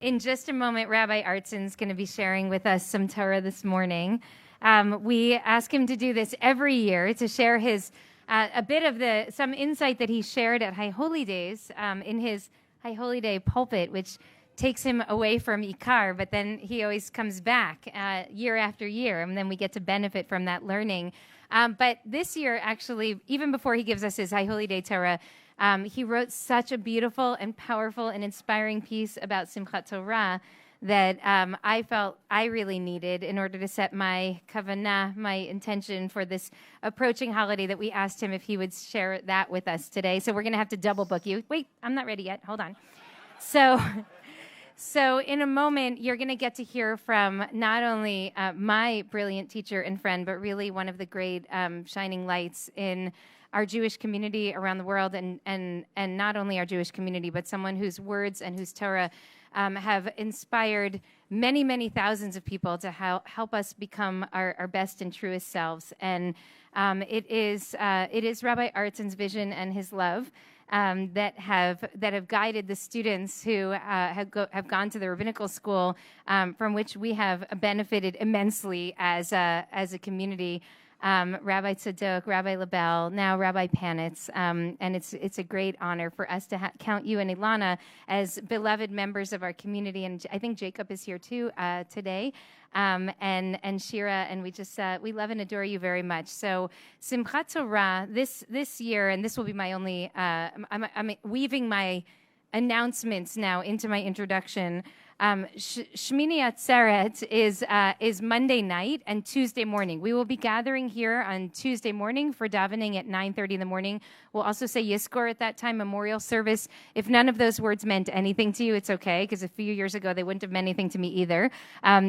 In just a moment, Rabbi Artsin's going to be sharing with us some Torah this morning. We ask him to do this every year to share his a bit of some insight that he shared at High Holy Days in his High Holy Day pulpit, which takes him away from Ikar, but then he always comes back year after year, and then we get to benefit from that learning. But this year, actually, even before he gives us his High Holy Day Torah, he wrote such a beautiful and powerful and inspiring piece about Simchat Torah that I felt I really needed in order to set my kavanah, my intention for this approaching holiday, that we asked him if he would share that with us today. So we're going to have to double book you. Wait, I'm not ready yet. Hold on. So in a moment, you're going to get to hear from not only my brilliant teacher and friend, but really one of the great shining lights in our Jewish community around the world, and not only our Jewish community, but someone whose words and whose Torah have inspired many, many thousands of people to help us become our best and truest selves. And it is Rabbi Artsin's vision and his love that have guided the students who have gone to the rabbinical school, from which we have benefited immensely as a community. Rabbi Tzadok, Rabbi Labelle, now Rabbi Panitz, and it's a great honor for us to count you and Ilana as beloved members of our community, and I think Jacob is here too today, and Shira, and we love and adore you very much. So Simchat Torah this year, and this will be my only, I'm weaving my announcements now into my introduction. Shmini Atzeret is Monday night and Tuesday morning. We will be gathering here on Tuesday morning for davening at 9:30 in the morning. We'll also say Yizkor at that time, memorial service. If none of those words meant anything to you, it's okay, because a few years ago they wouldn't have meant anything to me either.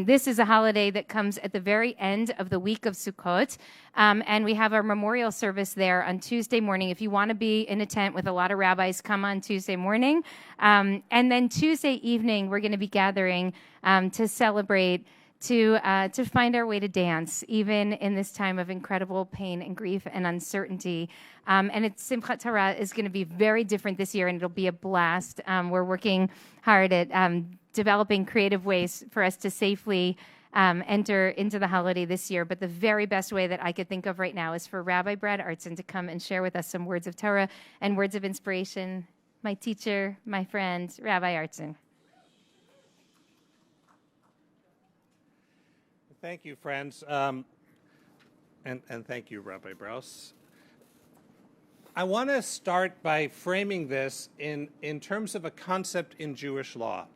This is a holiday that comes at the very end of the week of Sukkot, and we have our memorial service there on Tuesday morning. If you want to be in a tent with a lot of rabbis, come on Tuesday morning. And then Tuesday evening, we're going to be gathering to celebrate, to find our way to dance, even in this time of incredible pain and grief and uncertainty. And Simchat Torah is going to be very different this year, and it'll be a blast. We're working hard at developing creative ways for us to safely enter into the holiday this year. But the very best way that I could think of right now is for Rabbi Brad Artsin to come and share with us some words of Torah and words of inspiration. My teacher, my friend, Rabbi Artsin. Thank you, friends, and thank you, Rabbi Brous. I want to start by framing this in terms of a concept in Jewish law.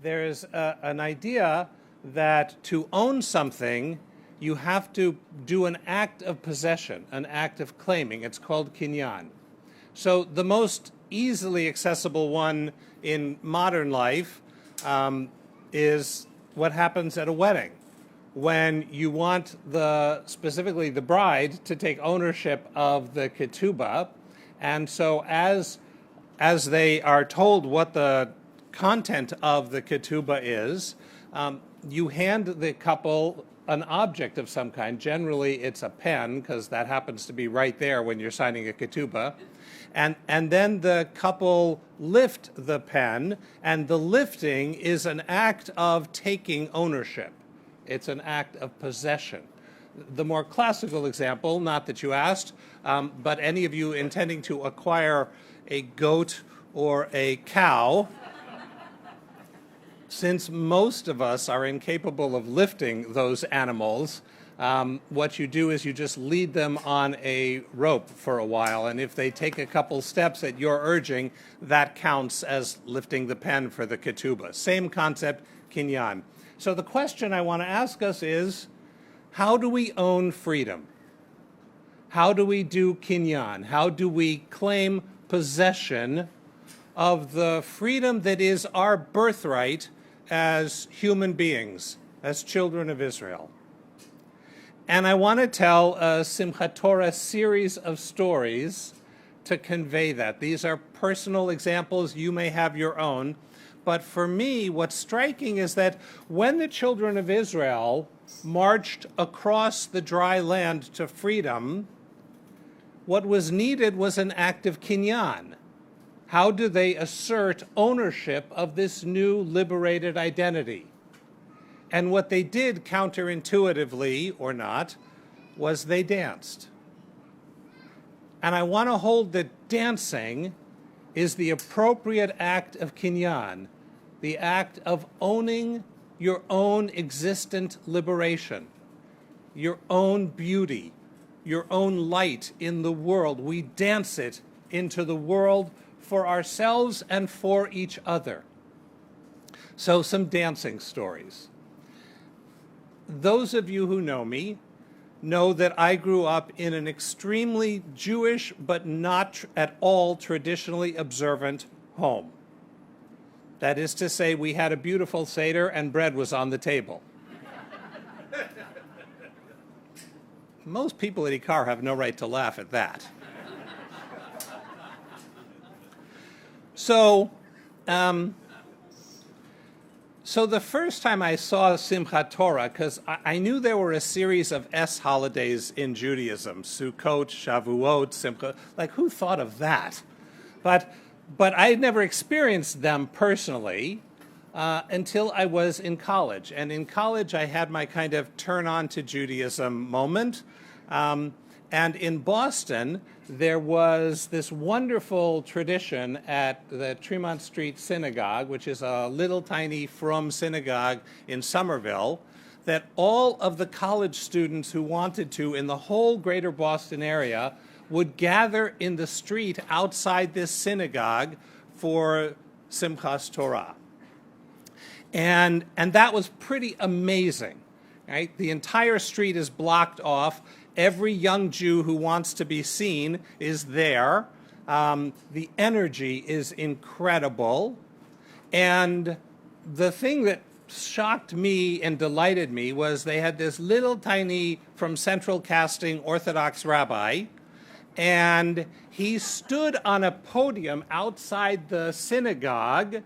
There is an idea that to own something, you have to do an act of possession, an act of claiming. It's called kinyan. So the most easily accessible one in modern life is what happens at a wedding, when you want specifically the bride to take ownership of the ketubah, and so as they are told what the content of the ketubah is, you hand the couple an object of some kind. Generally, it's a pen, because that happens to be right there when you're signing a ketubah. And then the couple lift the pen, and the lifting is an act of taking ownership. It's an act of possession. The more classical example, not that you asked, but any of you intending to acquire a goat or a cow, since most of us are incapable of lifting those animals, what you do is you just lead them on a rope for a while, and if they take a couple steps at your urging, that counts as lifting the pen for the ketubah. Same concept, kinyan. So the question I want to ask us is, how do we own freedom? How do we do kinyan? How do we claim possession of the freedom that is our birthright as human beings, as children of Israel? And I want to tell a Simchat Torah series of stories to convey that. These are personal examples. You may have your own. But for me, what's striking is that when the children of Israel marched across the dry land to freedom, what was needed was an act of kinyan. How do they assert ownership of this new liberated identity? And what they did counterintuitively, or not, was they danced. And I want to hold that dancing is the appropriate act of kinyan, the act of owning your own existent liberation, your own beauty, your own light in the world. We dance it into the world for ourselves and for each other. So some dancing stories. Those of you who know me know that I grew up in an extremely Jewish but not at all traditionally observant home. That is to say, we had a beautiful Seder and bread was on the table. Most people at Ikar have no right to laugh at that. So the first time I saw Simchat Torah, because I knew there were a series of S holidays in Judaism, Sukkot, Shavuot, Simcha, like who thought of that? But I had never experienced them personally until I was in college. And in college, I had my kind of turn on to Judaism moment. And in Boston, there was this wonderful tradition at the Tremont Street Synagogue, which is a little tiny frum synagogue in Somerville, that all of the college students who wanted to in the whole greater Boston area would gather in the street outside this synagogue for Simchat Torah. And that was pretty amazing, right? The entire street is blocked off. Every young Jew who wants to be seen is there. The energy is incredible. And the thing that shocked me and delighted me was they had this little tiny, from Central Casting, Orthodox rabbi, and he stood on a podium outside the synagogue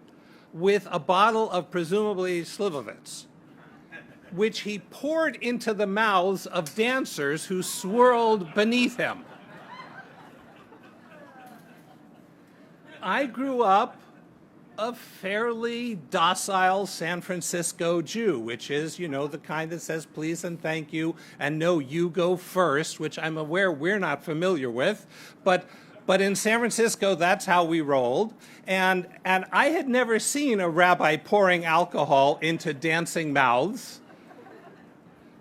with a bottle of presumably Slivovitz, which he poured into the mouths of dancers who swirled beneath him. I grew up a fairly docile San Francisco Jew, which is, you know, the kind that says please and thank you, and no, you go first, which I'm aware we're not familiar with, but in San Francisco, that's how we rolled. And I had never seen a rabbi pouring alcohol into dancing mouths,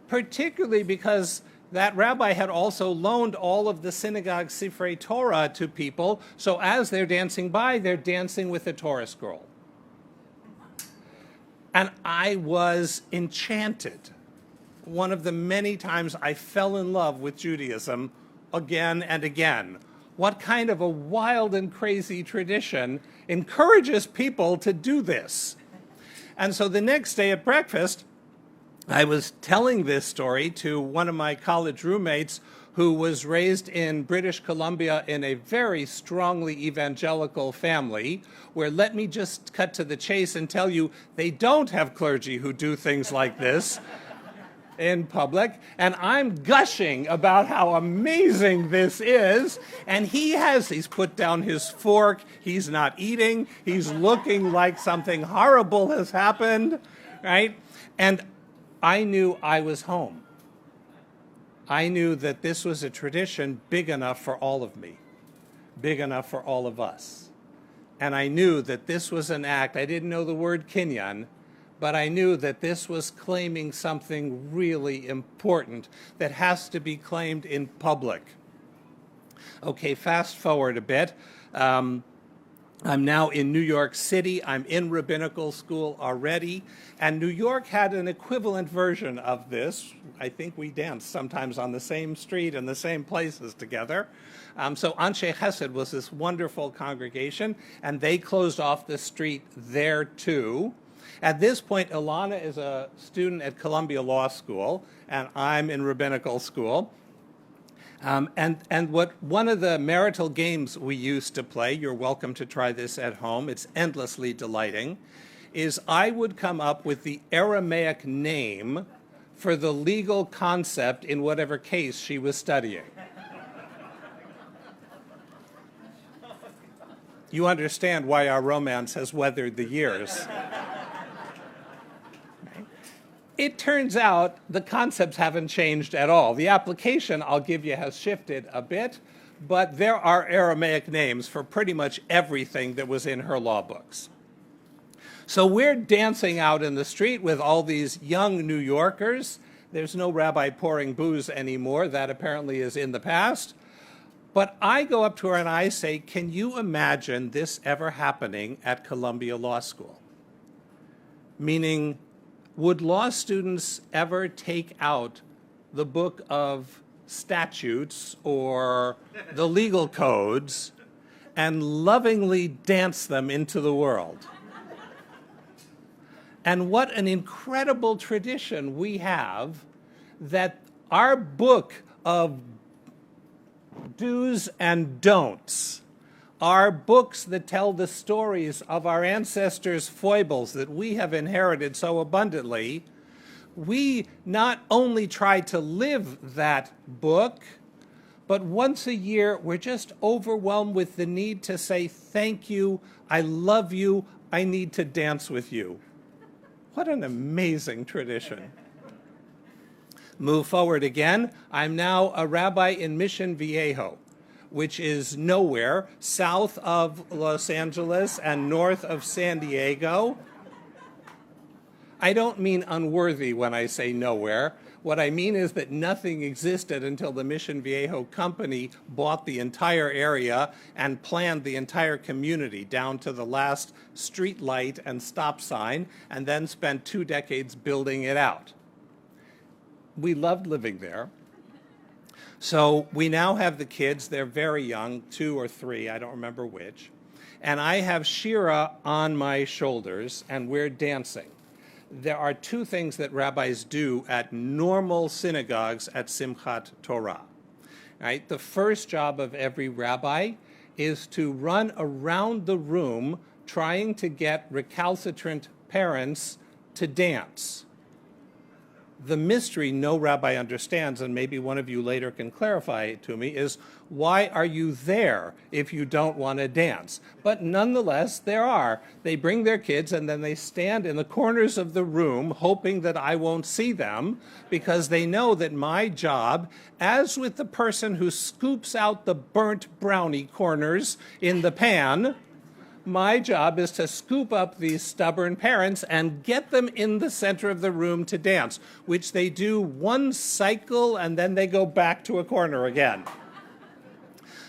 particularly because that rabbi had also loaned all of the synagogue Sifrei Torah to people, so as they're dancing by, they're dancing with the Torah scroll. And I was enchanted. One of the many times I fell in love with Judaism again and again. What kind of a wild and crazy tradition encourages people to do this? And so the next day at breakfast, I was telling this story to one of my college roommates who was raised in British Columbia in a very strongly evangelical family, where, let me just cut to the chase and tell you, they don't have clergy who do things like this in public, and I'm gushing about how amazing this is, and he's put down his fork, he's not eating, he's looking like something horrible has happened, right? And I knew I was home. I knew that this was a tradition big enough for all of me, big enough for all of us. And I knew that this was an act, I didn't know the word kinyan, but I knew that this was claiming something really important that has to be claimed in public. Okay, fast forward a bit. I'm now in New York City. I'm in rabbinical school already. And New York had an equivalent version of this. I think we danced sometimes on the same street in the same places together. So Anshe Chesed was this wonderful congregation, and they closed off the street there too. At this point, Ilana is a student at Columbia Law School, and I'm in rabbinical school. And what one of the marital games we used to play, you're welcome to try this at home, it's endlessly delighting, is I would come up with the Aramaic name for the legal concept in whatever case she was studying. you understand why our romance has weathered the years. It turns out the concepts haven't changed at all. The application, I'll give you, has shifted a bit, but there are Aramaic names for pretty much everything that was in her law books. So we're dancing out in the street with all these young New Yorkers. There's no rabbi pouring booze anymore. That apparently is in the past. But I go up to her and I say, can you imagine this ever happening at Columbia Law School? Meaning, would law students ever take out the book of statutes or the legal codes and lovingly dance them into the world? And what an incredible tradition we have that our book of do's and don'ts, our books that tell the stories of our ancestors' foibles that we have inherited so abundantly, we not only try to live that book, but once a year we're just overwhelmed with the need to say thank you, I love you, I need to dance with you. What an amazing tradition. Move forward again. I'm now a rabbi in Mission Viejo, which is nowhere, south of Los Angeles and north of San Diego. I don't mean unworthy when I say nowhere. What I mean is that nothing existed until the Mission Viejo company bought the entire area and planned the entire community down to the last street light and stop sign, and then spent 2 decades building it out. We loved living there. So we now have the kids. They're very young, 2 or 3, I don't remember which. And I have Shira on my shoulders, and we're dancing. There are 2 things that rabbis do at normal synagogues at Simchat Torah. Right? The first job of every rabbi is to run around the room trying to get recalcitrant parents to dance. The mystery no rabbi understands, and maybe one of you later can clarify it to me, is why are you there if you don't want to dance? But nonetheless, there are. They bring their kids and then they stand in the corners of the room hoping that I won't see them, because they know that my job, as with the person who scoops out the burnt brownie corners in the pan, my job is to scoop up these stubborn parents and get them in the center of the room to dance, which they do 1 cycle and then they go back to a corner again.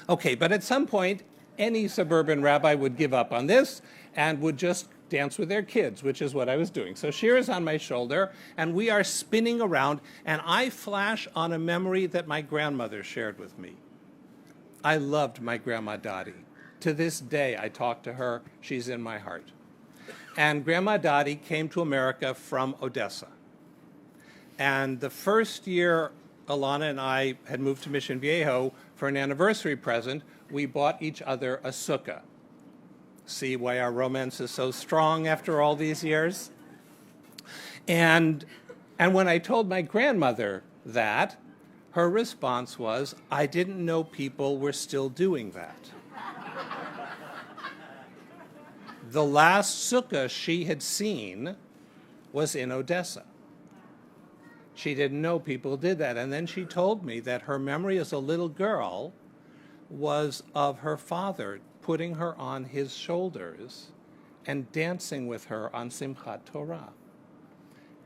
Okay, but at some point, any suburban rabbi would give up on this and would just dance with their kids, which is what I was doing. So Shira's on my shoulder, and we are spinning around, and I flash on a memory that my grandmother shared with me. I loved my Grandma Dottie. To this day, I talk to her. She's in my heart. And Grandma Dottie came to America from Odessa. And the first year Alana and I had moved to Mission Viejo for an anniversary present, we bought each other a sukkah. See why our romance is so strong after all these years? And when I told my grandmother that, her response was, I didn't know people were still doing that. The last sukkah she had seen was in Odessa. She didn't know people did that. And then she told me that her memory as a little girl was of her father putting her on his shoulders and dancing with her on Simchat Torah.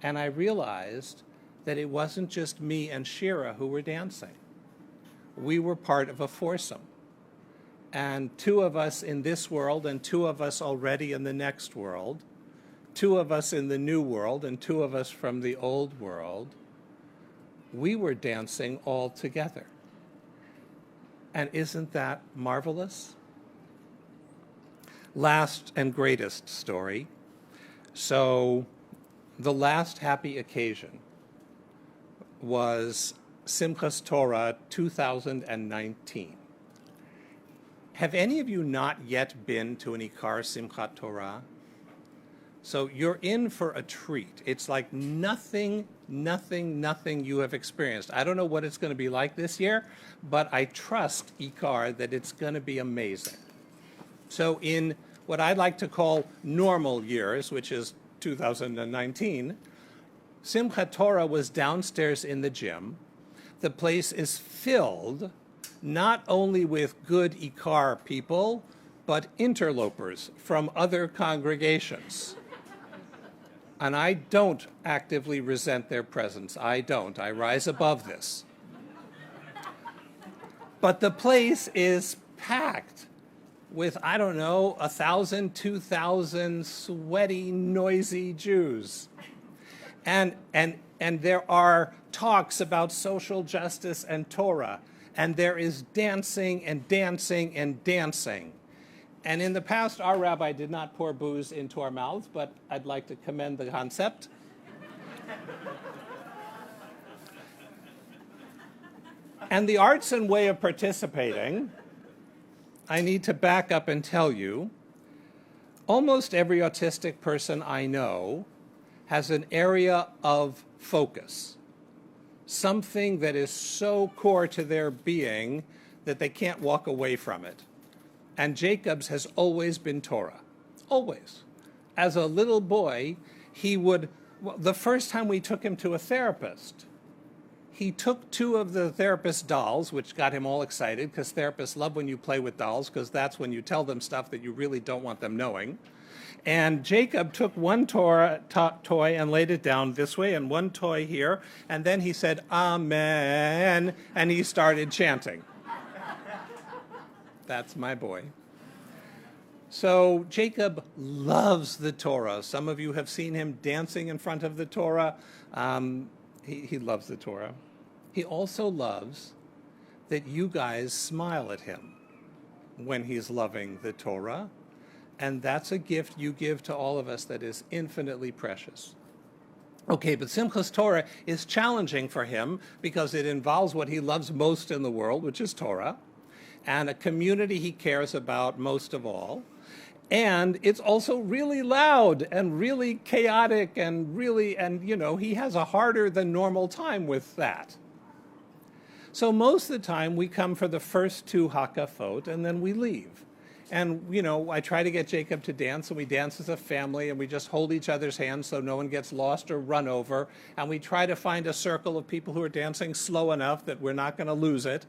And I realized that it wasn't just me and Shira who were dancing. We were part of a foursome. And 2 of us in this world and 2 of us already in the next world, 2 of us in the new world and 2 of us from the old world, we were dancing all together. And isn't that marvelous? Last and greatest story. So the last happy occasion was Simchat Torah 2019. Have any of you not yet been to an Ikar Simchat Torah? So you're in for a treat. It's like nothing you have experienced. I don't know what it's going to be like this year, but I trust Ikar that it's going to be amazing. So in what I'd like to call normal years, which is 2019, Simchat Torah was downstairs in the gym. The place is filled not only with good Ikar people, but interlopers from other congregations. And I don't actively resent their presence. I don't. I rise above this. But the place is packed with, I don't know, 1,000, 2,000 sweaty, noisy Jews. And there are talks about social justice and Torah. And there is dancing and dancing and dancing. And in the past, our rabbi did not pour booze into our mouths, but I'd like to commend the concept. And the arts and way of participating, I need to back up and tell you, almost every autistic person I know has an area of focus, something that is so core to their being that they can't walk away from it. And Jacob's has always been Torah, always. As a little boy, the first time we took him to a therapist, he took 2 of the therapist's dolls, which got him all excited, because therapists love when you play with dolls, because that's when you tell them stuff that you really don't want them knowing. And Jacob took one toy and laid it down this way, and one toy here, and then he said, Amen, and he started chanting. That's my boy. So Jacob loves the Torah. Some of you have seen him dancing in front of the Torah. He loves the Torah. He also loves that you guys smile at him when he's loving the Torah. And that's a gift you give to all of us that is infinitely precious. Okay, but Simchat Torah is challenging for him because it involves what he loves most in the world, which is Torah, and a community he cares about most of all. And it's also really loud and really chaotic and he has a harder than normal time with that. So most of the time we come for the first 2 hakafot and then we leave. And, I try to get Jacob to dance, and we dance as a family, and we just hold each other's hands so no one gets lost or run over. And we try to find a circle of people who are dancing slow enough that we're not going to lose it.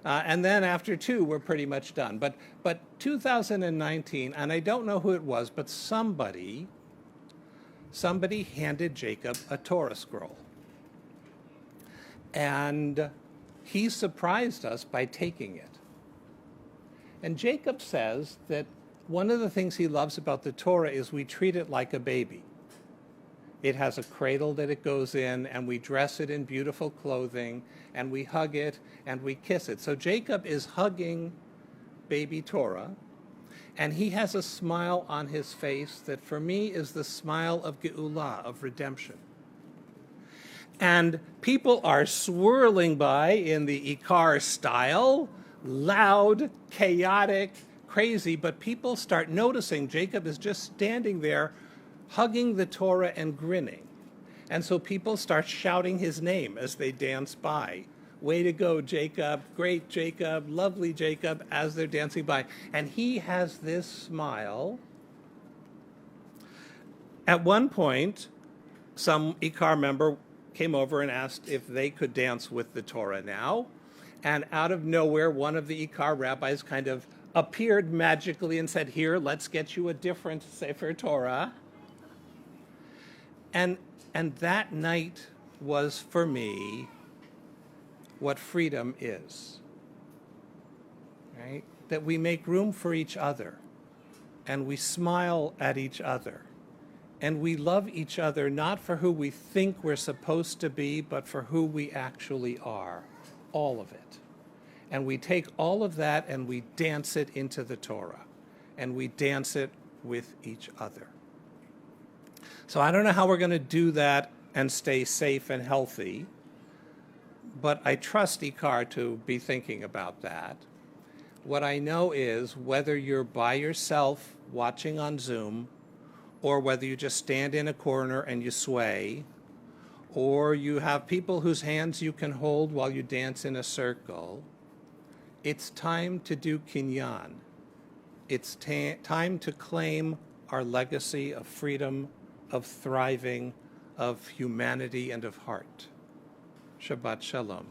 And then after 2, we're pretty much done. But 2019, and I don't know who it was, but somebody handed Jacob a Torah scroll. And he surprised us by taking it. And Jacob says that one of the things he loves about the Torah is we treat it like a baby. It has a cradle that it goes in, and we dress it in beautiful clothing, and we hug it, and we kiss it. So Jacob is hugging baby Torah, and he has a smile on his face that for me is the smile of Geulah, of redemption. And people are swirling by in the Ikar style, loud, chaotic, crazy, but people start noticing Jacob is just standing there hugging the Torah and grinning. And so people start shouting his name as they dance by. Way to go, Jacob, great Jacob, lovely Jacob, as they're dancing by. And he has this smile. At one point, some Ikar member came over and asked if they could dance with the Torah now. And out of nowhere, one of the Ikar rabbis kind of appeared magically and said, here, let's get you a different Sefer Torah. And that night was, for me, what freedom is. Right? That we make room for each other, and we smile at each other, and we love each other not for who we think we're supposed to be, but for who we actually are. All of it. And we take all of that and we dance it into the Torah. And we dance it with each other. So I don't know how we're going to do that and stay safe and healthy, but I trust Ikar to be thinking about that. What I know is whether you're by yourself watching on Zoom, or whether you just stand in a corner and you sway, or you have people whose hands you can hold while you dance in a circle, it's time to do kinyan. It's time to claim our legacy of freedom, of thriving, of humanity, and of heart. Shabbat Shalom.